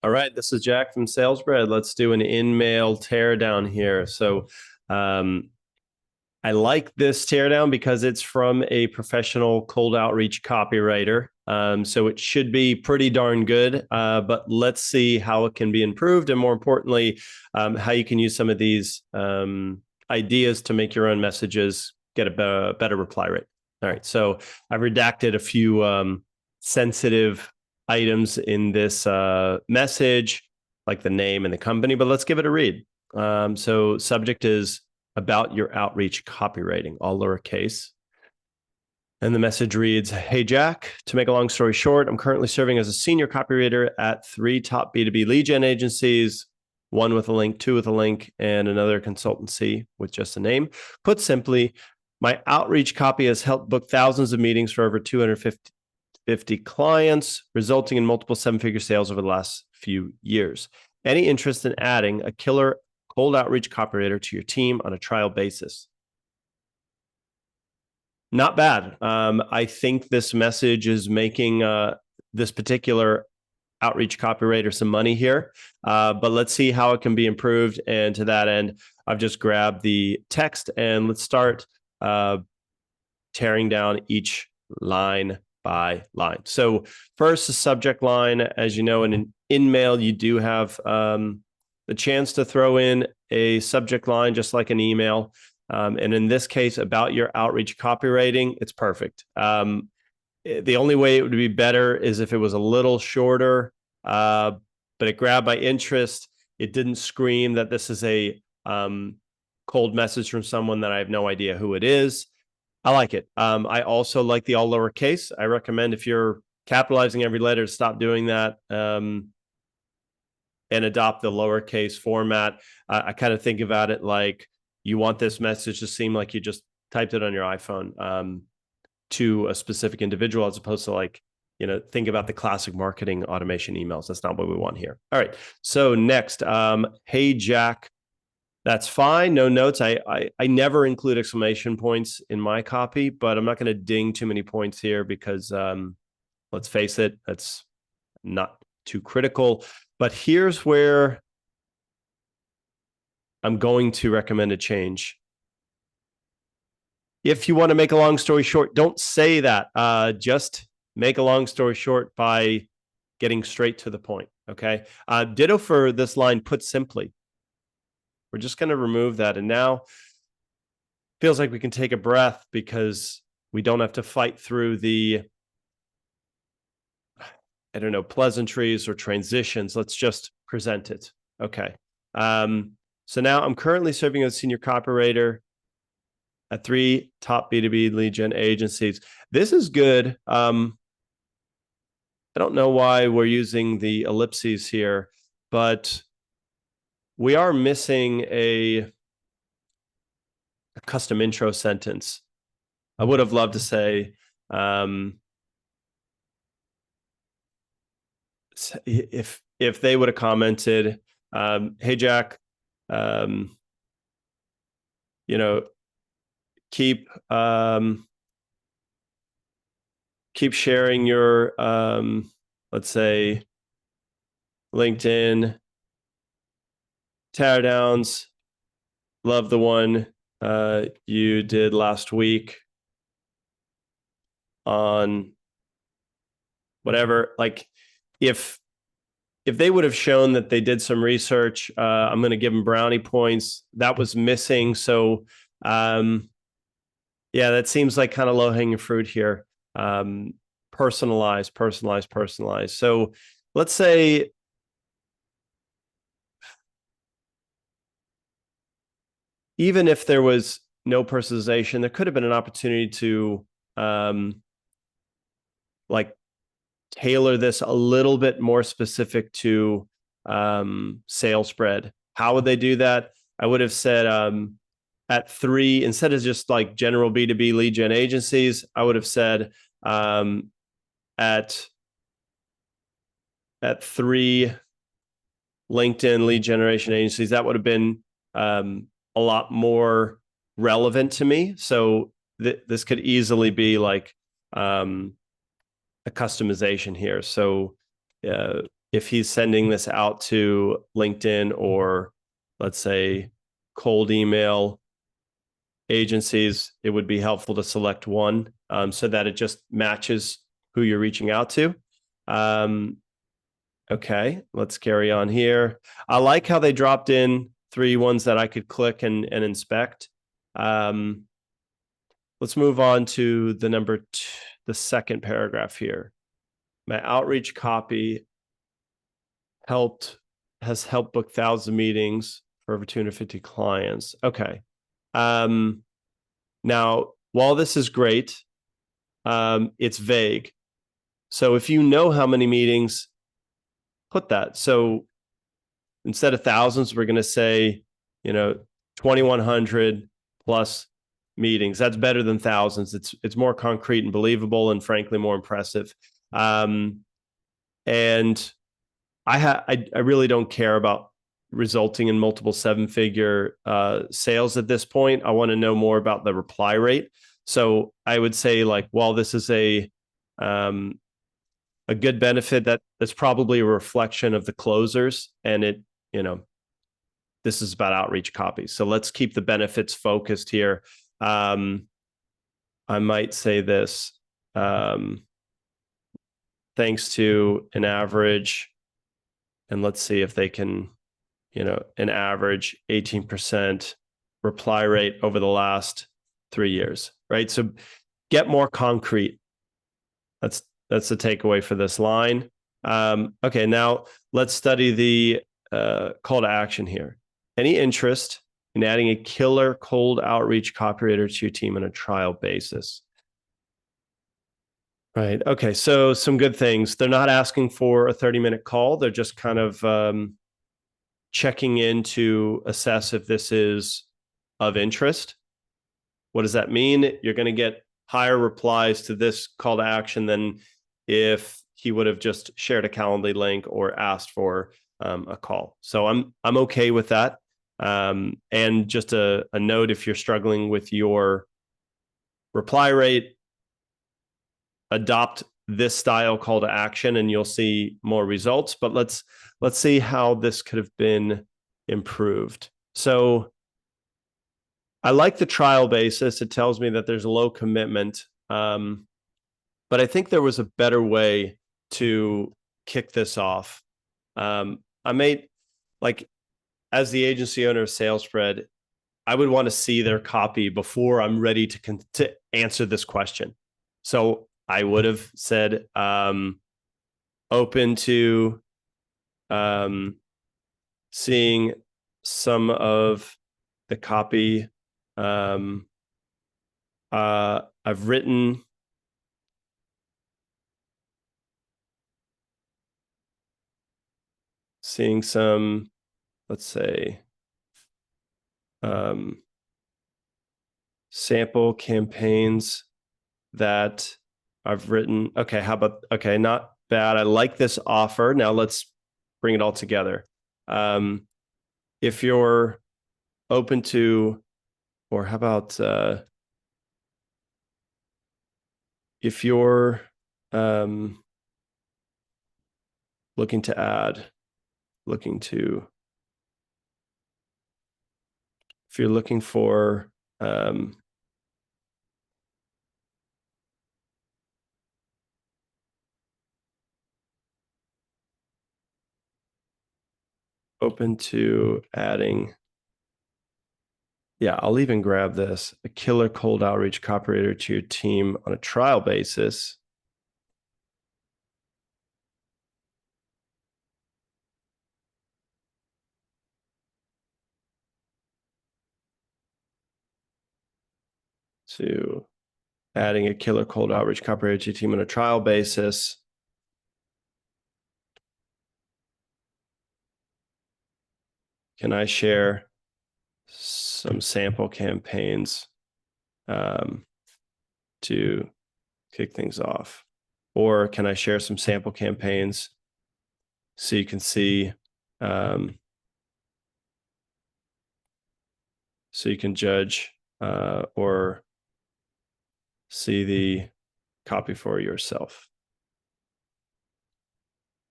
All right, this is Jack from SalesBread. Let's do an InMail teardown here. So I like this teardown because it's from a professional cold outreach copywriter. So it should be pretty darn good, but let's see how it can be improved. And more importantly, how you can use some of these ideas to make your own messages get a better reply rate. All right, so I've redacted a few sensitive items in this message, like the name and the company, but let's give it a read. So subject is about your outreach copywriting, all lowercase. And the message reads, "Hey, Jack, to make a long story short, I'm currently serving as a senior copywriter at 3 top B2B lead gen agencies, one with a link, two with a link, and another consultancy with just a name. Put simply, my outreach copy has helped book thousands of meetings for over 250 clients, resulting in multiple seven-figure sales over the last few years. Any interest in adding a killer cold outreach copywriter to your team on a trial basis?" Not bad. I think this message is making this particular outreach copywriter some money here, but let's see how it can be improved. And to that end, I've just grabbed the text and let's start tearing down each line by line. So first, the subject line. As you know, in an InMail, you do have the chance to throw in a subject line, just like an email. And in this case, about your outreach copywriting, it's perfect. The only way it would be better is if it was a little shorter, but it grabbed my interest. It didn't scream that this is a cold message from someone that I have no idea who it is. I like it. I also like the all lowercase. I recommend, if you're capitalizing every letter, to stop doing that and adopt the lowercase format. I kind of think about it like you want this message to seem like you just typed it on your iPhone to a specific individual, as opposed to, like, think about the classic marketing automation emails. That's not what we want here. All right. So next, "Hey, Jack." That's fine. No notes. I never include exclamation points in my copy, but I'm not going to ding too many points here because let's face it, that's not too critical. But here's where I'm going to recommend a change. If you want to make a long story short, don't say that. Just make a long story short by getting straight to the point. Okay. Ditto for this line, "Put simply." We're just going to remove that. And now feels like we can take a breath because we don't have to fight through the, I don't know, pleasantries or transitions. Let's just present it. Okay. So now I'm currently serving as a senior copywriter at 3 top B2B lead gen agencies. This is good. I don't know why we're using the ellipses here, but we are missing a custom intro sentence. I would have loved to say, if they would have commented, "Hey, Jack, keep sharing your let's say LinkedIn teardowns. Love the one you did last week on whatever." Like, if they would have shown that they did some research, I'm going to give them brownie points. That was missing. So yeah, that seems like kind of low-hanging fruit here. Personalize. So let's say even if there was no personalization, there could have been an opportunity to like tailor this a little bit more specific to SalesBread. How would they do that? I would have said at 3, instead of just like general B2B lead gen agencies, I would have said at 3 LinkedIn lead generation agencies. That would have been a lot more relevant to me. So this could easily be like a customization here. So if he's sending this out to LinkedIn or, let's say, cold email agencies, it would be helpful to select one so that it just matches who you're reaching out to. Okay, let's carry on here. I like how they dropped in 3 ones that I could click and inspect. Let's move on to the second paragraph here. My outreach copy has helped book 1,000 meetings for over 250 clients. Okay. Now, while this is great, it's vague. So if you know how many meetings, put that. So instead of thousands, we're going to say, 2,100 plus meetings. That's better than thousands. It's more concrete and believable, and frankly more impressive. And I really don't care about resulting in multiple 7-figure sales at this point. I want to know more about the reply rate. So I would say, like, while this is a good benefit, that's probably a reflection of the closers, and this is about outreach copy. So let's keep the benefits focused here. I might say this, thanks to an average, and let's see if they can, an average 18% reply rate over the last 3 years, right? So get more concrete. That's the takeaway for this line. Okay, now let's study the call to action here. Any interest in adding a killer cold outreach copywriter to your team on a trial basis? Right. Okay. So some good things. They're not asking for a 30-minute call. They're just kind of checking in to assess if this is of interest. What does that mean? You're going to get higher replies to this call to action than if he would have just shared a Calendly link or asked for a call. So I'm okay with that. And just a note, if you're struggling with your reply rate, adopt this style call to action and you'll see more results. But let's see how this could have been improved. So I like the trial basis. It tells me that there's a low commitment. But I think there was a better way to kick this off. I may, like, as the agency owner of SalesSpread, I would want to see their copy before I'm ready to answer this question. So I would have said, open to seeing some of the copy. I've written seeing some, let's say, sample campaigns that I've written. Okay, how about, okay, not bad. I like this offer. Now let's bring it all together. If you're open to, or how about if you're looking to if you're looking for open to adding, yeah, I'll even grab this, a killer cold outreach copywriter to your team on a trial basis. To adding a killer cold outreach copywriter to your team on a trial basis. Can I share some sample campaigns to kick things off? Or can I share some sample campaigns so you can see, so you can judge or see the copy for yourself?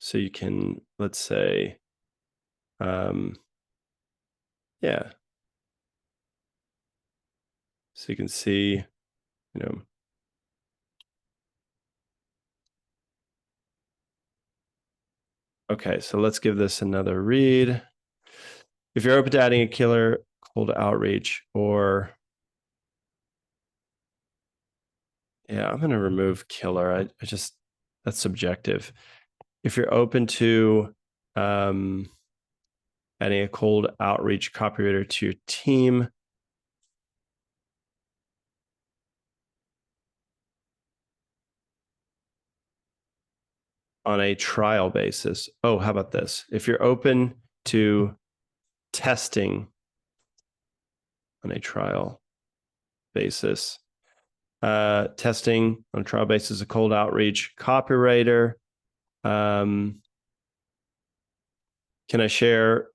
So you can, let's say, yeah. So you can see, okay, so let's give this another read. If you're open to adding a killer cold outreach, or yeah, I'm going to remove killer. I just, that's subjective. If you're open to adding a cold outreach copywriter to your team, on a trial basis. Oh, how about this? If you're open to testing on a trial basis, testing on a trial basis, a cold outreach copywriter. Can I share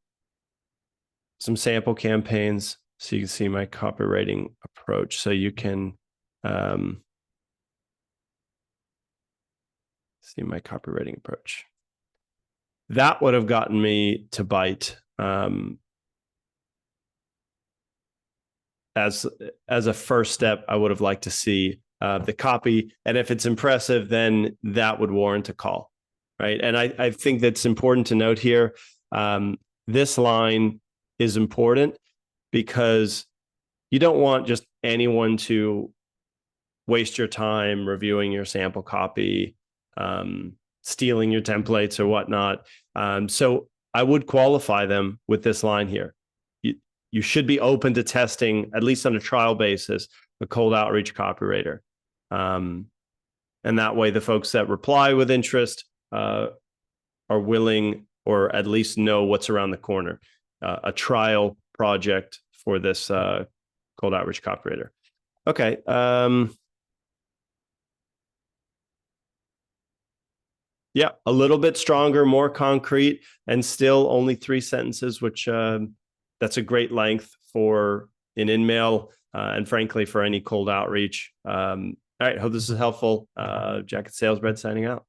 some sample campaigns so you can see my copywriting approach? So you can see my copywriting approach. That would have gotten me to bite as a first step. I would have liked to see the copy, and if it's impressive, then that would warrant a call, right? And I think that's important to note here. This line is important because you don't want just anyone to waste your time reviewing your sample copy, stealing your templates or whatnot. So I would qualify them with this line here. You should be open to testing, at least on a trial basis, a cold outreach copywriter. And that way the folks that reply with interest are willing, or at least know what's around the corner, a trial project for this cold outreach copywriter. Okay. Yeah, a little bit stronger, more concrete, and still only 3 sentences, which that's a great length for an InMail and frankly for any cold outreach. All right, hope this is helpful. Jacket Sales Bread signing out.